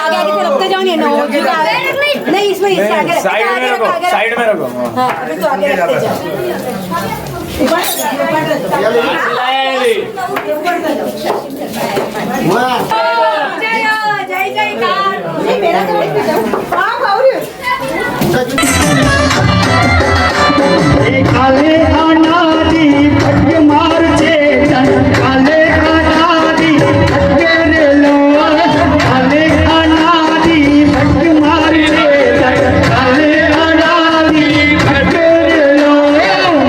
आगे से रखते जाओ नहीं इसमें इससे आगे साइड में रखो हाँ अभी तो आगे रखते जाओ जय जयकार नहीं मेरा काले अनादी खट मार चेतन काले अनादी खट लो काले अनादी खट मार चेतन काले अनादी खट लो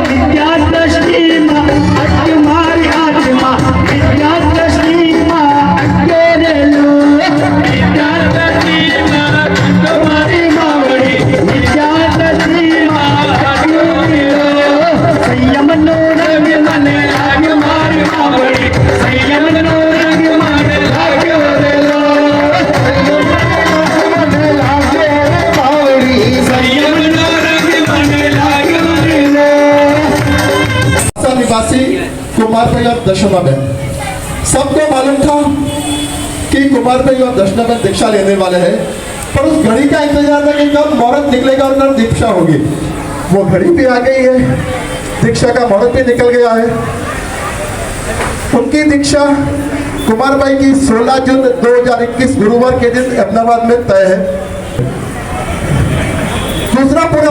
विद्या दृष्टि मां खट मार आत्मा विद्या दृष्टि मां खट लो विद्या दृष्टि मां तुम्हारी मावड़ी विद्या दृष्टि मां संयम नो रंग मन लाग मार मावड़ी संयम नो रंग मन लाग लो मावड़ी संयम नो रंग मन लाग लो। निवासी कुमार भाई और दर्शना बहन, सबको मालूम था कि कुमार भाई और दर्शना बहन दीक्षा लेने वाले हैं, पर उस घड़ी का इंतजार था कि कब मुहूर्त निकलेगा और कब दीक्षा होगी। वो घड़ी भी आ गई है, दीक्षा का मुहूर्त भी निकल गया है। उनकी दीक्षा कुमार भाई की 16 जून 2021 गुरुवार के दिन अहमदाबाद में तय है। दूसरा पूरे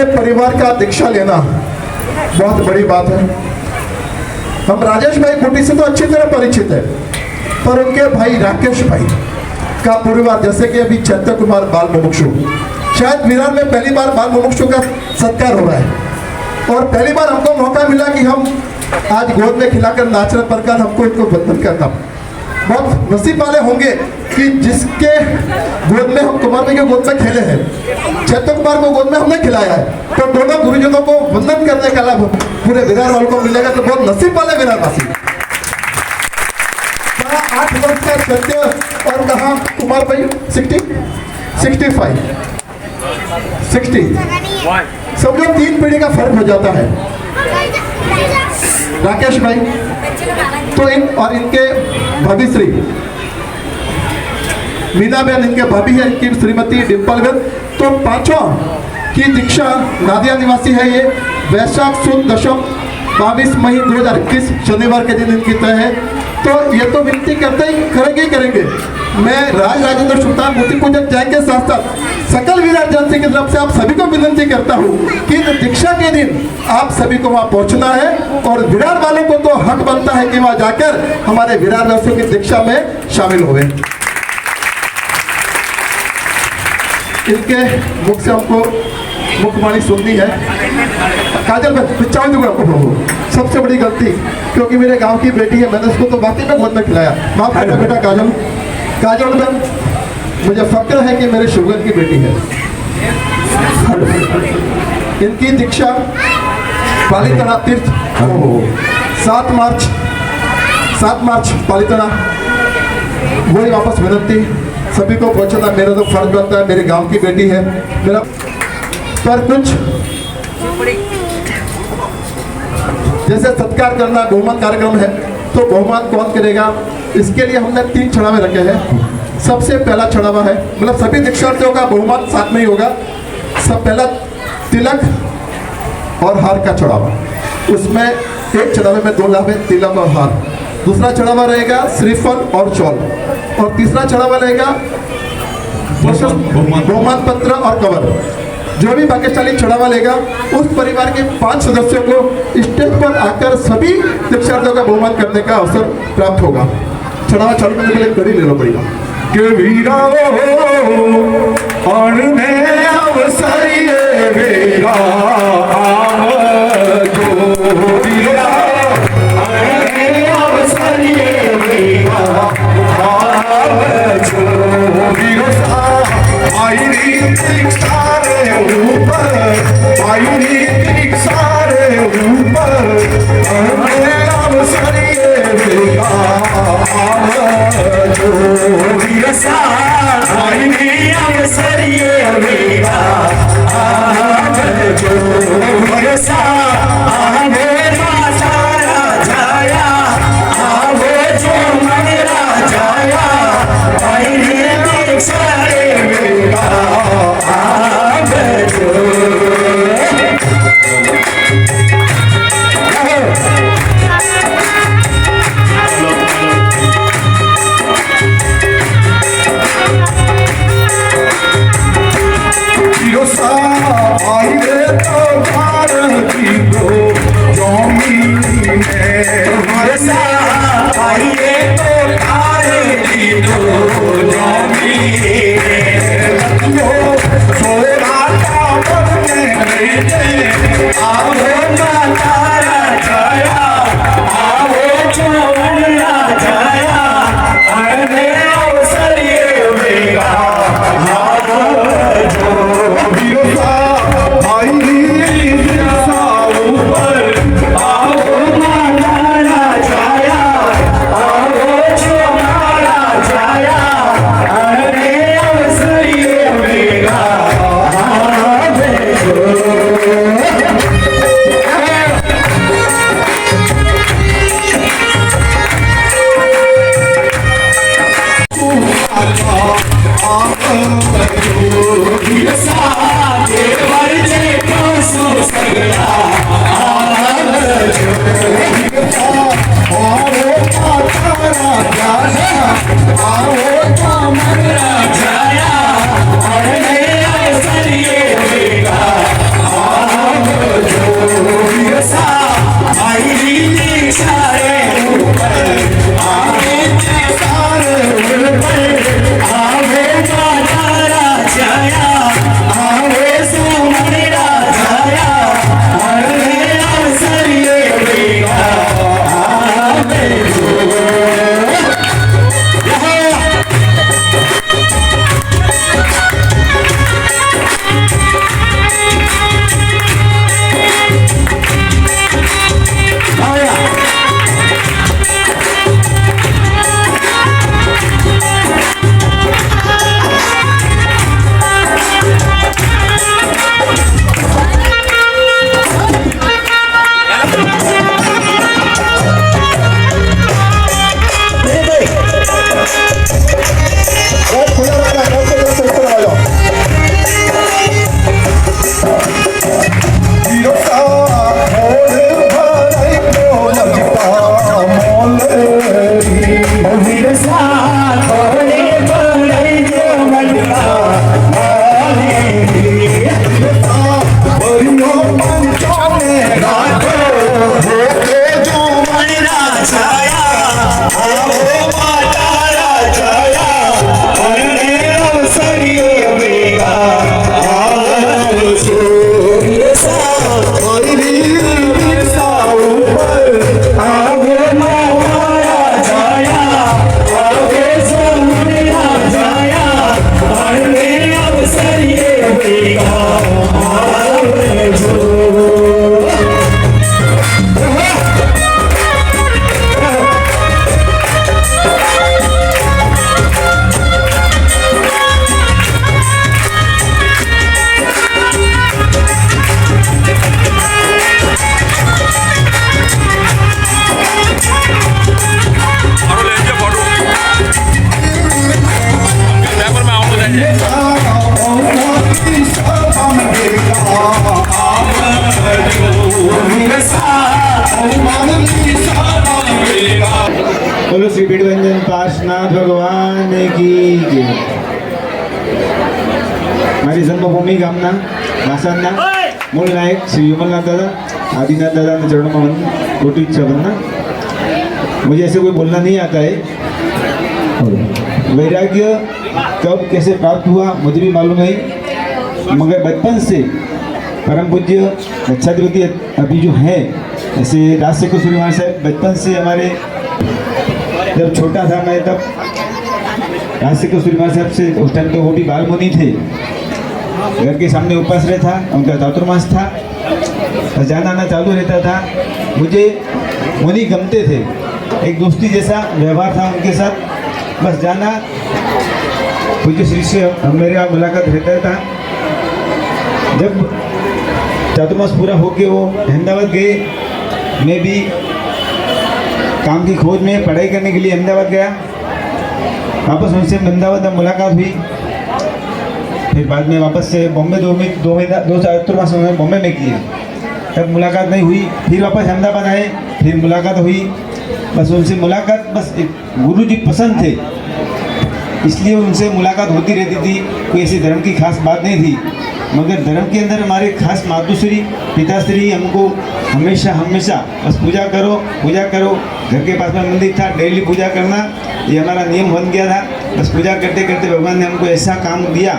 परिवार का दीक्षा लेना बहुत बड़ी बात है। हम राजेश भाई कुटी से तो अच्छी तरह परिचित है, पर उनके भाई राकेश भाई का परिवार, जैसे कि अभी चैत्र कुमार बाल मुमुक्षु, शायद विरार में पहली बार बाल मुमुक्षु का सत्कार हो रहा है और पहली बार हमको मौका मिला कि हम आज गोद में खिलाकर नाच रहे प्रकार हमको इनको बंधन करना। बहुत नसीब वाले होंगे कि जिसके गोद में हम कुमार भाई के गोद में खेले हैं, चैत्र कुमार को गोद में हमने खिलाया है, तो दोनों गुरुजनों को वंदन करने का लाभ पूरे विरार वालों को मिलेगा। तो बहुत नसीब वाले विरारवासी। 8 वर्ष का सत्य और कहा कुमार भाई 60 सब जो 3 पीढ़ी का फर्क हो जाता है। राकेश भाई तो और इनके भाभी श्री मीना बहन, इनके भाभी है इनकी श्रीमती डिम्पल बहन, तो पांचों की दीक्षा नादिया निवासी है। ये वैशाख सुद दशम 22 मई 2021 शनिवार के दिन इनकी तय है। तो ये तो विनती करते ही करेंगे। मैं राज राजेंद्र सुल्तान मूर्ति पूजक जैन के साथ साथ सकल विरार जनता की तरफ से आप सभी को विनती करता हूँ कि दीक्षा के दिन आप सभी को वहाँ पहुँचना है और विरार वालों को तो हक बनता है कि वहाँ जाकर हमारे विरार वासियों की दीक्षा में शामिल हुए। इनके मुख से हमको मुखवाणी सुननी है। काजल बहन सबसे बड़ी गलती, क्योंकि मेरे गांव की बेटी है, मैंने उसको तो बाकी में गोद में खिलाया। माफ करना बेटा काजल बहन, मुझे फक्र है कि मेरे शुगर की बेटी है। इनकी दीक्षा पालीताना तीर्थ 7 मार्च पालीताना। वही वापस विनती सभी को पहुंचना मेरा तो फर्ज बनता है, मेरे गांव की बेटी है मेरा। पर कुछ जैसे सत्कार करना बहुमान कार्यक्रम है, तो बहुमान कौन करेगा, इसके लिए हमने 3 चढ़ावे रखे हैं। सबसे पहला चढ़ावा है, मतलब सभी दीक्षार्थियों का बहुमान साथ में ही होगा। सब पहला तिलक और हार का चढ़ावा, उसमें एक चढ़ावे में 2 लाभ है, तिलक और हार। दूसरा चढ़ावा रहेगा श्रीफल और चौल, और तीसरा चढ़ावा रहेगा बहुमान पत्र और कवर। जो भी भाग्यशाली चढ़ावा लेगा उस परिवार के 5 सदस्यों को स्टेज पर आकर सभी दीक्षार्थियों का बहुमान करने का अवसर प्राप्त होगा। चढ़ावा चालू करने के लिए कड़ी लेना पड़ेगा। Yes, पार्श्वनाथ भगवान की जय। મારી જન્મભૂમિ ગામના વાસણના મૂળ નાયક શ્રી વિમલનાથ दादा आदिनाथ दादा के चरणों में कोटि इच्छा बनना। मुझे ऐसे कोई बोलना नहीं आता है। वैराग्य कब कैसे प्राप्त हुआ मुझे भी मालूम नहीं, मगर बचपन से परम पूज्य लक्षाधिपति अभी जो है ऐसे राजशेखर सूर्यवंशी साहब बचपन से हमारे, जब छोटा था मैं तब राजशेखर सूर्यवंशी साहब से उस टाइम तो वो भी बाल मुनि थे, घर के सामने उपाश्रय था, उनका चातुर्मास था, जाना आना चालू रहता था। मुझे मुनि गमते थे, एक दोस्ती जैसा व्यवहार था उनके साथ, बस जाना। पूज्य श्री से मेरा मुलाकात रहता था। जब चातुर्मास पूरा होके वो अहमदाबाद गए, मैं भी काम की खोज में पढ़ाई करने के लिए अहमदाबाद गया। वापस उनसे अहमदाबाद में मुलाकात हुई, फिर बाद में वापस से बॉम्बे दो चातुर्मास में बॉम्बे में किए, तब मुलाकात नहीं हुई। फिर वापस अहमदाबाद आए, फिर मुलाकात हुई। बस उनसे मुलाकात, बस गुरु जी पसंद थे इसलिए उनसे मुलाकात होती रहती थी। कोई ऐसी धर्म की खास बात नहीं थी, मगर धर्म के अंदर हमारे खास मातुश्री पिताश्री हमको हमेशा हमेशा बस पूजा करो पूजा करो। घर के पास में मंदिर था, डेली पूजा करना ये हमारा नियम बन गया था। बस पूजा करते करते भगवान ने हमको ऐसा काम दिया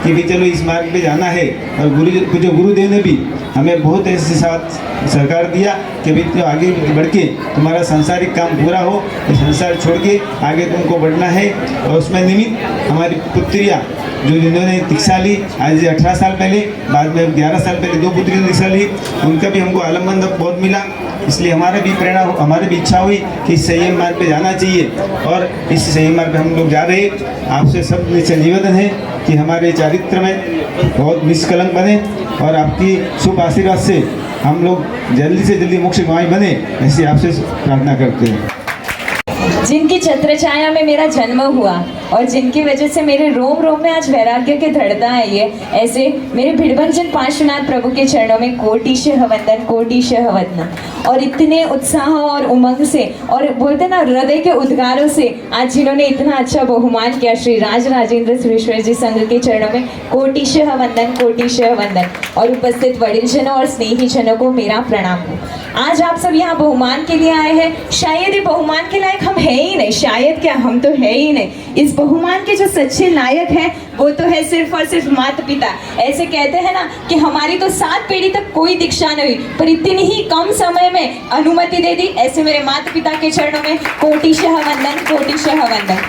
कि भी चलो इस मार्ग पे जाना है। और गुरुदेव ने भी हमें बहुत ऐसे साथ सरकार दिया कि भी तो आगे बढ़ के तुम्हारा सांसारिक काम पूरा हो, ये संसार छोड़ के आगे तुमको बढ़ना है। और उसमें निमित्त हमारी पुत्रियाँ जो जिन्होंने दीक्षा ली आज 18 साल पहले, बाद में 11 साल पहले 2 पुत्रियों ने दीक्षा ली, उनका भी हमको आलम्बन बहुत मिला। इसलिए हमारा भी प्रेरणा हमारी भी इच्छा हुई कि इस संयम मार्ग पे जाना चाहिए, और इस संयम मार्ग पे हम लोग जा रहे। आपसे सब निवेदन है कि हमारे चारित्र में बहुत निष्कलंक बने और आपकी शुभ आशीर्वाद से हम लोग जल्दी से जल्दी मोक्ष गामी बने, ऐसी आपसे प्रार्थना करते हैं। जिनकी छत्र छाया में मेरा जन्म हुआ और जिनकी वजह से मेरे रोम रोम में आज वैराग्य के धड़ता आई है, ऐसे मेरे भिड़भंजन पार्श्वनाथ प्रभु के चरणों में कोटिशः वंदन कोटिशः वंदन। और इतने उत्साह और उमंग से और बोलते ना हृदय के उद्गारों से आज जिन्होंने इतना अच्छा बहुमान किया, श्री राज राजेंद्र सुरेश्वर जी संघ के चरणों में कोटिशः वंदन कोटिशः वंदन। और उपस्थित वडीलजनों और स्नेही जनों को मेरा प्रणाम। आज आप सब यहाँ बहुमान के लिए आए हैं, शायद ये बहुमान के लायक हम है ही नहीं, शायद क्या हम तो है ही नहीं। इस बहुमान के जो सच्चे लायक हैं वो तो है सिर्फ और सिर्फ माता पिता। ऐसे कहते हैं ना कि हमारी तो 7 पीढ़ी तक कोई दीक्षा नहीं हुई, पर इतनी ही कम समय में अनुमति दे दी। ऐसे मेरे माता पिता के चरणों में कोटिशः वंदन कोटिशः वंदन।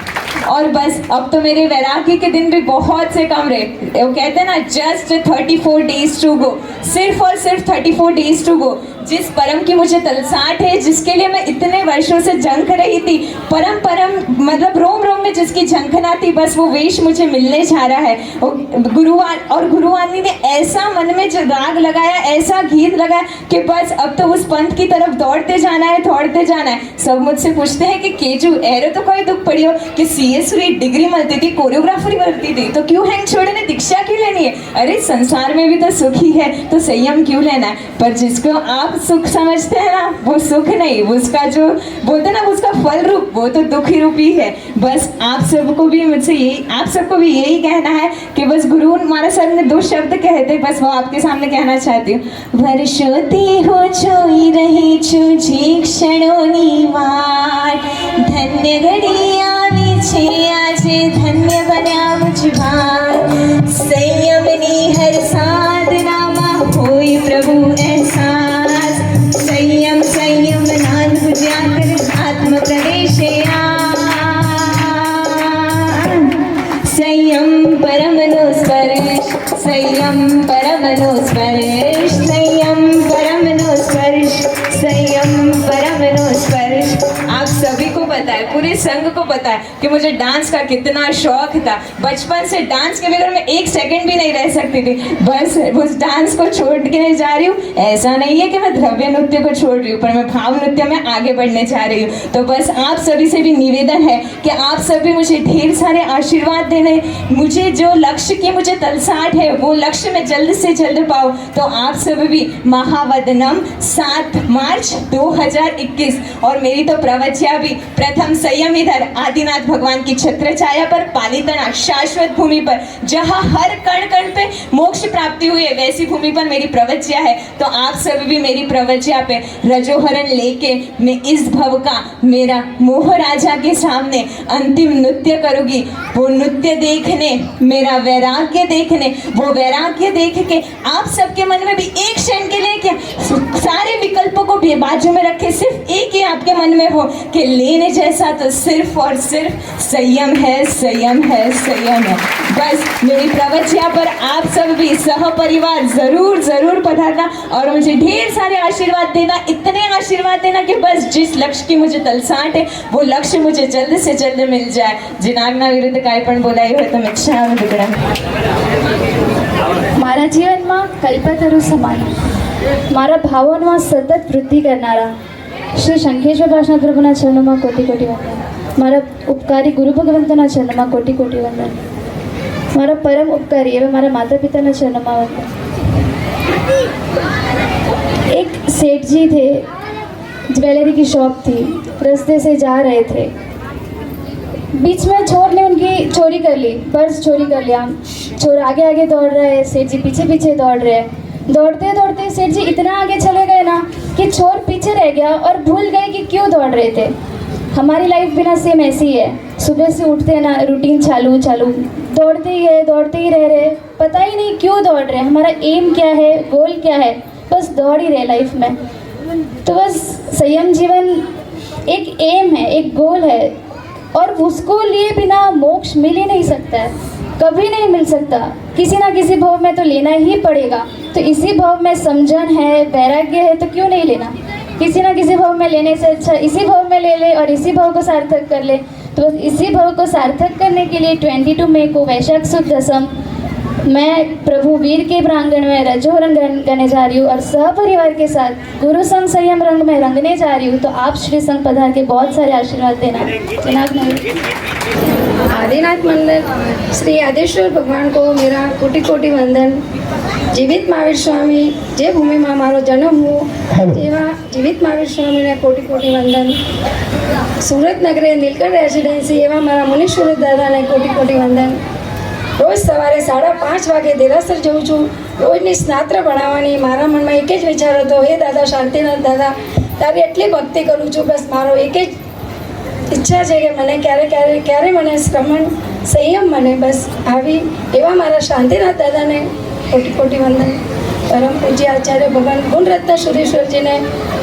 और बस अब तो मेरे वैराग्य के दिन भी बहुत से कम रहे। वो कहते हैं ना जस्ट 34 डेज टू गो, सिर्फ और सिर्फ 34 डेज टू गो। जिस परम की मुझे तलसाट है, जिसके लिए मैं इतने वर्षों से झंक रही थी, परम मतलब रोम रोम में जिसकी झंखना थी, बस वो वेश मुझे मिलने जा रहा है। गुरुवानी ने ऐसा मन में जो राग लगाया, ऐसा गीत लगाया कि बस अब तो उस पंथ की तरफ दौड़ते जाना है दौड़ते जाना है। सब मुझसे पूछते हैं कि केजू एरो तो कोई दुख पड़ी हो कि CS हुई, डिग्री मिलती थी, कोरियोग्राफरी मिलती थी, तो क्यों हैंग छोड़ने, दीक्षा क्यों लेनी है? अरे संसार में भी तो सुख ही है, तो संयम क्यों लेना है? पर जिसको आप सुख समझते हैं ना, वो सुख नहीं, उसका जो बोलते हैं ना उसका फल रूप, वो तो दुख ही रूपी है। बस आप सबको भी मुझसे यही, आप सबको भी यही कहना है कि बस गुरु हमारा सर ने 2 शब्द कहते, बस वो आपके सामने कहना चाहती हूँ। वर्षोती हो छोई रही छुझी क्षणोनी वाट, धन्य घड़िया विछे आज धन्य बना मुझ भार, संयमनी हर साधना होई प्रभु एहसास, संयम संयम नान बुझाकर आत्म प्रवेश संयम परमनो स्पर्श, संयम परमनो स्पर्श, संयम परमनो स्पर्श, संयम परमनो स्पर्श। आप सभी को पता है, पूरे संघ को पता है कि मुझे डांस का कितना शौक था। बचपन से डांस के बगैर मैं 1 सेकंड भी नहीं रह सकती थी। बस उस डांस को छोड़ के नहीं जा रही हूँ, ऐसा नहीं है कि मैं द्रव्य नृत्य को छोड़ रही हूँ, पर मैं भाव नृत्य में आगे बढ़ने जा रही हूँ। तो बस आप सभी से भी निवेदन है कि आप सभी मुझे ढेर सारे आशीर्वाद देने, मुझे जो लक्ष्य की मुझे तलसाट है वो लक्ष्य में जल्द से जल्द पाऊँ। तो आप सभी भी महावदनम 7 मार्च 2021 और मेरी तो प्रवचया भी प्रथम हम संयम इधर आदिनाथ भगवान की छत्र छाया पर, पालितना शाश्वत भूमि पर, जहाँ हर कण कण पे मोक्ष प्राप्ति हुई है, वैसी भूमि पर मेरी प्रवज्या है। तो आप सब भी मेरी प्रवज्या पे रजोहरण लेके मैं इस भव का मेरा मोह राजा के सामने अंतिम नृत्य करूंगी। वो नृत्य देखने, मेरा वैराग्य देखने, वो वैराग्य देख के आप सबके मन में भी एक क्षण के लिए क्या सारे विकल्पों को भी बाजू में रखे, सिर्फ एक ही आपके मन में हो कि लेने जैसा तो सिर्फ और सिर्फ संयम है, संयम है, संयम है। बस मेरी प्रवज्या पर आप सब भी सह परिवार जरूर जरूर पधारना और मुझे ढेर सारे आशीर्वाद देना, इतने आशीर्वाद देना कि बस जिस लक्ष्य की मुझे तलसाट है वो लक्ष्य मुझे जल्द से जल्द मिल जाए। जिनागना विरुद्ध काय पण बोलाई हो तो मिच्छामि दुक्कडम। મારા જીવનમાં કલ્પતરુ સમાન મારા ભાવોમાં સતત વૃદ્ધિ કરનારા શ્રી શંખેશ્વર ભાષા પ્રભુના ચરણોમાં કોટી કોટી વંદન। મારા ઉપકારી ગુરુ ભગવંતના ચરણોમાં કોટી કોટી વંદન। મારા પરમ ઉપકારી એવા મારા માતા પિતાના ચરણોમાં વંદન। एक सेठ जी थे, ज्वेलरी की शॉप थी, रास्ते से जा रहे थे, बीच में चोर ने उनकी चोरी कर ली, पर्स चोरी कर लिया। चोर आगे आगे दौड़ रहे हैं, सेठ जी पीछे पीछे दौड़ रहे हैं। दौड़ते दौड़ते सेठ जी इतना आगे चले गए ना कि चोर पीछे रह गया और भूल गए कि क्यों दौड़ रहे थे। हमारी लाइफ भी ना सेम ऐसी है, सुबह से उठते ना रूटीन चालू चालू, दौड़ते ही है, दौड़ते ही रह रहे, पता ही नहीं क्यों दौड़ रहे हैं, हमारा एम क्या है, गोल क्या है, बस दौड़ ही रहे लाइफ में। तो बस संयम जीवन एक एम है, एक गोल है और उसको लिए बिना मोक्ष मिल ही नहीं सकता है, कभी नहीं मिल सकता। किसी ना किसी भाव में तो लेना ही पड़ेगा। तो इसी भाव में समझन है, वैराग्य है, तो क्यों नहीं लेना। किसी ना किसी भाव में लेने से अच्छा इसी भाव में ले ले और इसी भाव को सार्थक कर ले। तो बस इसी भाव को सार्थक करने के लिए 22 मई को वैशाख सुद दशम मैं प्रभु वीर के प्रांगण में रजोहरण करने जा रही हूँ और सहपरिवार के साथ गुरु संग संयम रंग में रंगने जा रही हूँ। तो आप श्री संघ पधार के बहुत सारे आशीर्वाद देना। जनाब आदिनाथ मंदिर श्री आदेश्वर भगवान को मेरा कोटि कोटि वंदन। जीवित महावीर स्वामी जे भूमि में मारो जन्म हो तेवा जीवित महावीर स्वामी ने कोटि कोटि वंदन। सूरत नगरे नीलकंठ रेसिडेंसी एवं मारा मुनीश्वर दादा ने कोटि कोटि वंदन। रोज सवारे 5:30 वागे देरासर जाऊँ छूँ। रोजनी स्नात्र भणावવાની મારા મનમાં એક જ વિચાર હતો, હે દાદા શાંતિનાથ દાદા તારી એટલી ભક્તિ કરું છું, બસ મારો એક જ ઈચ્છા છે કે મને ક્યારે મને શ્રવણ સંયમ મને બસ આવી એવા મારા શાંતિનાથ દાદાને કોટી કોટી વંદન। પરમ પૂજ્ય આચાર્ય ભગવાન ગુણરત્ન સુરેશ્વરજીને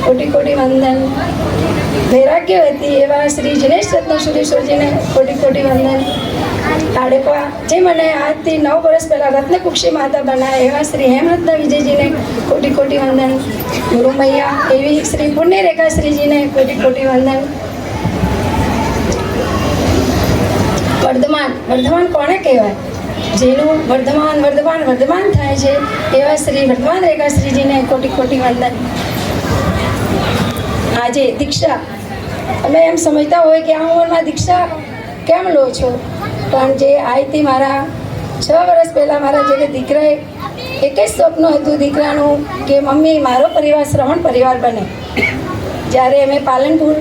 કોટી કોટી વંદન। વૈરાગ્યવતી એવા શ્રી જિનેશ રત્ન સુરેશ્વરજીને કોટી કોટી વંદન। તાડેપા જે મને આજથી 9 વર્ષ પહેલાં રત્નકુક્ષી માતા બનાવ્યા એવા શ્રી હેમરત્ન વિજયજીને કોટી કોટી વંદન। ગુરુ મૈયા એવી શ્રી પુણ્યરેખા શ્રીજીને કોટી કોટી વંદન। વર્ધમાન કોને કહેવાય? જેનું વર્ધમાન થાય છે એવા શ્રી વર્ધમાન રેખા શ્રીજીને કોટી કોટી વંદન। આજે દીક્ષા તમે એમ સમજતા હોય કે આ ઉંમરમાં દીક્ષા કેમ લો છો, પણ જે આજથી મારા 6 વર્ષ પહેલાં મારા જે દીકરાએ એક જ સ્વપ્ન હતું દીકરાનું કે મમ્મી મારો પરિવાર શ્રવણ પરિવાર બને। જ્યારે અમે પાલનપુર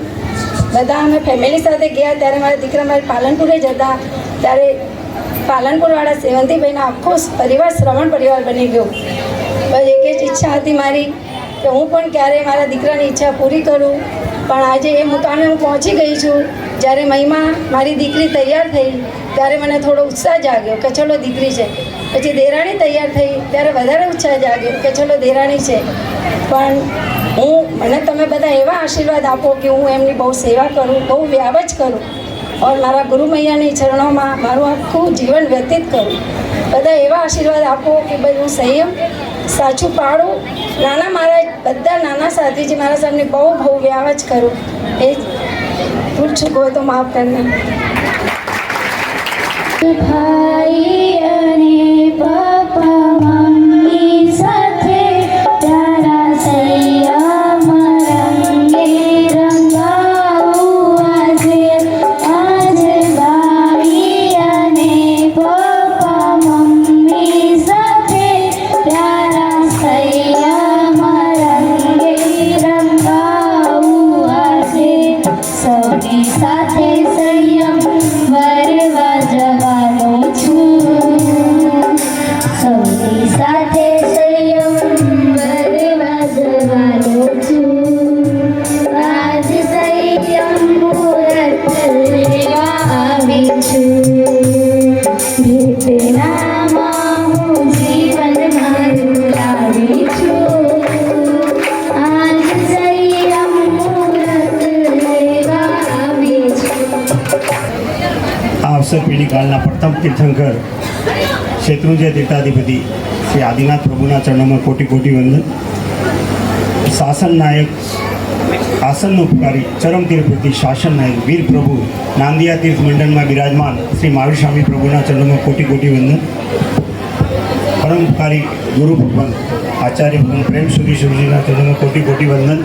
બધા અમે ફેમિલી સાથે ગયા ત્યારે મારા દીકરા મારે પાલનપુરે જતા ત્યારે પાલનપુરવાળા સેવંતીભાઈના આખો પરિવાર શ્રવણ પરિવાર બની ગયો। બસ એક જ ઈચ્છા હતી મારી કે હું પણ ક્યારે મારા દીકરાની ઈચ્છા પૂરી કરું, પણ આજે એ મુકામે હું પહોંચી ગઈ છું। જ્યારે મહિમા મારી દીકરી તૈયાર થઈ ત્યારે મને થોડો ઉત્સાહ જાગ્યો કે ચલો દીકરી છે, પછી દેરાણી તૈયાર થઈ ત્યારે વધારે ઉત્સાહ જાગ્યો કે ચલો દેરાણી છે। પણ મને તમે બધા એવા આશીર્વાદ આપો કે હું એમની બહુ સેવા કરું, બહુ વ્યાવજ કરું और મારા ગુરુ મૈયાની ચરણોમાં મારું આખું જીવન વ્યતીત કરું। બધા એવા આશીર્વાદ આપો કે ભાઈ હું સંયમ સાચું પાડું। નાના મારા બધા નાના સાથીજી મારા સામે બહુ વ્યાવજ કરું। એ ભૂલ ચૂક હોય તો માફ કરના। ભાઈ અને બાપા મમ્મી સાથે તારા સંયમ રંગે રંગાવું આજે। આજે ભાઈ અને બાપા મમ્મી સાથે તારા સંયમ રંગે રંગાવું આજે। સૌની સાથે સંયમ વરવા જવાનો છું, સૌની સાથે સંયમ વરવા જવાનો છું, આજ સંયમ મુહૂર્ત લેવા આવી છું, ભેટનામાં હું જીવન મારું લાવી છું, આજ સંયમ મુહૂર્ત લેવા આવી છું। આ અવસર પેઢી કાળના પ્રથમ તીર્થંકર શેત્રુંજય તીર્થાધિપતિ શ્રી આદિનાથ પ્રભુના ચરણોમાં કોટી કોટી વંદન। શાસન નાયક આસનનો ઉપકારી ચરમ તીર્થપતિ શાસન નાયક વીર પ્રભુ નાંદિયા તીર્થ મંડળમાં બિરાજમાન શ્રી મહાવીર સ્વામી પ્રભુના ચરણોમાં કોટી કોટી વંદન। પરમ ઉપકારી ગુરુ ભગવાન આચાર્ય ભગવાન પ્રેમ સુરીશ્વરજીના ચરણોમાં કોટી કોટી વંદન।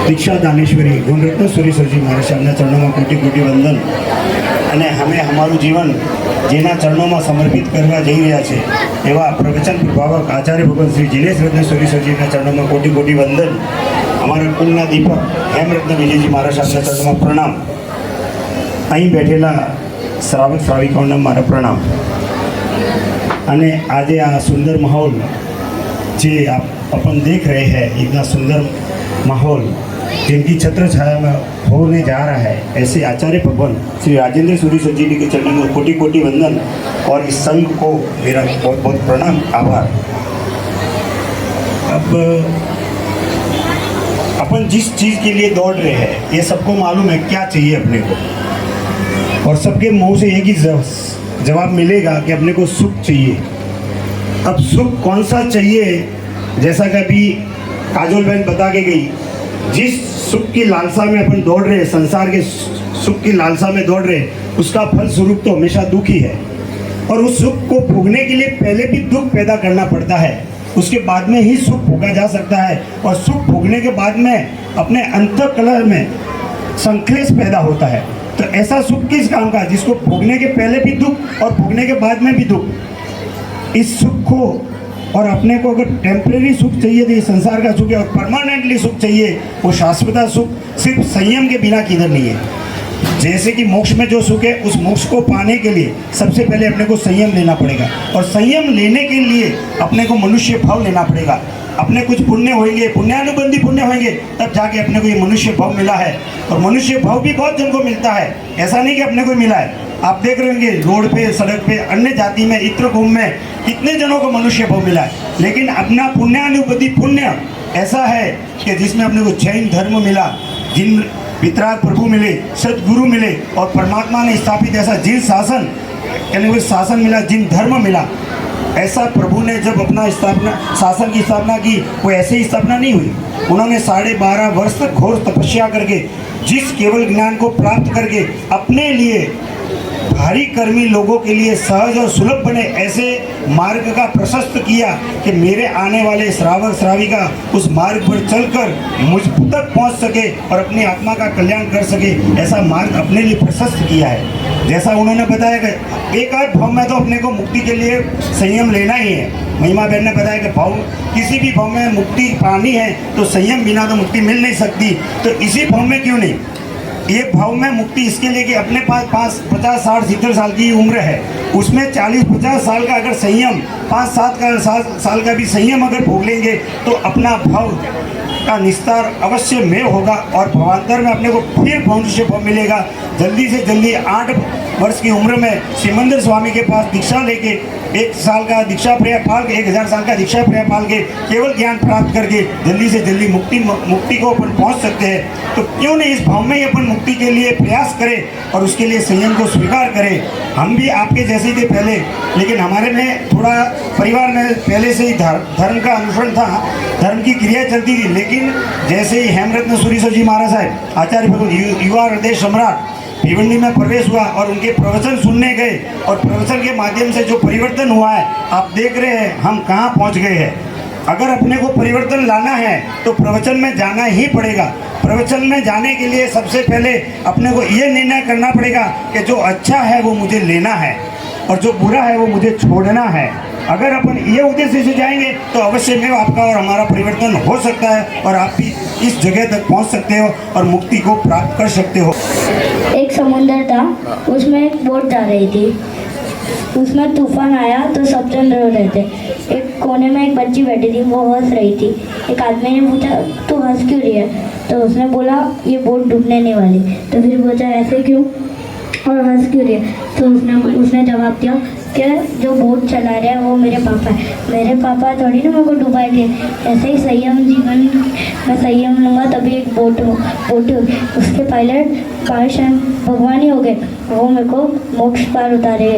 દીક્ષા દાનેશ્વરી ગુણરત્ન સુરીશ્વરજી મહારાજ સાહેબના ચરણોમાં કોટી કોટી વંદન। અને અમે અમારું જીવન જેના ચરણોમાં સમર્પિત કરવા જઈ રહ્યા છે એવા પ્રવચન પ્રભાવક આચાર્ય ભગવાન શ્રી જીનેશ રત્ન સુરીશ્વરજીના ચરણોમાં કોટી કોટી વંદન। અમારા કુલના દીપક હેમરત્ન વિજયજી મહારાજ સાહેબના ચરણોમાં પ્રણામ। અહીં બેઠેલા શ્રાવક શ્રાવિકાઓના મારા પ્રણામ। અને આજે આ सुंदर माहौल जे आप अपन देख रहे हैं, इतना सुंदर माहौल जिनकी छत्र छाया में होने जा रहा है, ऐसे आचार्य भगवान श्री राजेंद्र सूरीश्वर जी के चरणों में कोटि कोटि वंदन और इस संघ को मेरा बहुत बहुत प्रणाम, आभार। अब अपन जिस चीज़ के लिए दौड़ रहे हैं ये सबको मालूम है क्या चाहिए अपने को, और सबके मुंह से एक ही जवाब मिलेगा कि अपने को सुख चाहिए। अब सुख कौन सा चाहिए, जैसा कि अभी काजोल बहन बता के गई, जिस सुख की लालसा में अपन दौड़ रहे हैं, संसार के सुख की लालसा में दौड़ रहे हैं, उसका फल स्वरूप तो हमेशा दुख ही है। और उस सुख को भोगने के लिए पहले भी दुख पैदा करना पड़ता है, उसके बाद में ही सुख भोगा जा सकता है। और सुख भोगने के बाद में अपने अंतःकलह में संक्लेश पैदा होता है। तो ऐसा सुख किस काम का है जिसको भोगने के पहले भी दुख और भोगने के बाद में भी दुख। इस सुख को और अपने को अगर टेम्परेरी सुख चाहिए तो ये संसार का सुख है, और परमानेंटली सुख चाहिए वो शाश्वता सुख सिर्फ संयम के बिना किधर नहीं है। जैसे कि मोक्ष में जो सुख है, उस मोक्ष को पाने के लिए सबसे पहले अपने को संयम लेना पड़ेगा, और संयम लेने के लिए अपने को मनुष्य भाव लेना पड़ेगा। अपने कुछ पुण्य होंगे, पुण्यानुबंधी पुण्य होंगे, तब जाके अपने को ये मनुष्य भाव मिला है। और मनुष्य भाव भी बहुत जन को मिलता है, ऐसा नहीं कि अपने को मिला है। आप देख रहे होंगे रोड पे, सड़क पे, अन्य जाति में, इत्र कुंभ में कितने जनों को मनुष्य भाव मिला है। लेकिन अपना पुण्यानुबंधी पुण्य ऐसा है कि जिसमें अपने को जैन धर्म मिला, जिन वितराग प्रभु मिले, सदगुरु मिले, और परमात्मा ने स्थापित ऐसा जिन शासन यानी वो शासन मिला, जिन धर्म मिला, ऐसा प्रभु ने जब अपना शासन की स्थापना की, वो ऐसे ही स्थापना नहीं हुई। उन्होंने 12.5 वर्ष तक घोर तपस्या करके, जिस केवल ज्ञान को प्राप्त करके अपने लिए भारी कर्मी लोगों के लिए सहज और सुलभ बने ऐसे मार्ग का प्रशस्त किया कि मेरे आने वाले श्रावक श्राविका उस मार्ग पर चलकर मुझ तक पहुंच सके और अपनी आत्मा का कल्याण कर सके, ऐसा मार्ग अपने लिए प्रशस्त किया है। जैसा उन्होंने बताया कि एक आध भाव में तो अपने को मुक्ति के लिए संयम लेना ही है। महिमा बहन ने बताया कि भाव किसी भी भाव में मुक्ति पानी है तो संयम बिना तो मुक्ति मिल नहीं सकती। तो इसी भाव में क्यों नहीं, ये भाव में मुक्ति इसके लिए कि अपने पास 50, 60, 70 साल की उम्र है, उसमें 40, 50 साल का अगर संयम, 5, 7 साल का भी संयम अगर भोग लेंगे तो अपना भाव का निस्तार अवश्य में होगा, और भवांतर में अपने को फिर मनुष्य भाव मिलेगा। जल्दी से जल्दी 8 वर्ष की उम्र में सिमंदर स्वामी के पास दीक्षा लेके 1 साल का दीक्षा प्रिय पाल के 1000 साल का दीक्षा प्रिय पाल के केवल ज्ञान प्राप्त करके जल्दी से जल्दी मुक्ति को अपन पहुंच सकते हैं। तो क्यों नहीं इस भाव में ही अपन मुक्ति के लिए प्रयास करें और उसके लिए संयम को स्वीकार करें। हम भी आपके जैसे थे पहले, लेकिन हमारे में थोड़ा परिवार में पहले से ही धर्म का अनुसरण था, धर्म की क्रिया चलती थी। लेकिन जैसे ही हेमरत्न सूरीश्वर जी महाराज साहब आचार्य भगवान युवा हृदय सम्राट भिवंडी में प्रवेश हुआ और उनके प्रवचन सुनने गए, और प्रवचन के माध्यम से जो परिवर्तन हुआ है आप देख रहे हैं हम कहाँ पहुँच गए हैं। अगर अपने को परिवर्तन लाना है तो प्रवचन में जाना ही पड़ेगा। प्रवचन में जाने के लिए सबसे पहले अपने को ये निर्णय करना पड़ेगा कि जो अच्छा है वो मुझे लेना है और जो बुरा है वो मुझे छोड़ना है। अगर अपन ये उद्देश्य से जाएंगे तो अवश्य में आपका और हमारा परिवर्तन हो सकता है, और आप भी इस जगह तक पहुंच सकते हो और मुक्ति को प्राप्त कर सकते हो। एक समुंदर था, उसमें एक बोट जा रही थी। उसमें तूफान आया तो सब जन रो रहे थे। एक कोने में एक बच्ची बैठी थी, वो हंस रही थी। एक आदमी ने पूछा, तू हंस क्यों रही है? तो उसने बोला, ये बोट डूबने नहीं वाली। तो फिर पूछा, ऐसे क्यों और हंस क्यों रही है? तो उसने जवाब दिया कि जो बोट चला रहा है वो मेरे पापा है। मेरे पापा थोड़ी ना मेरे को डुबाएंगे। ऐसे ही संयम जीवन में संयम लूँगा तभी एक बोट होगी। उसके पायलट पाषाण भगवान ही हो गए, वो मेरे को मोक्ष पार उतारे।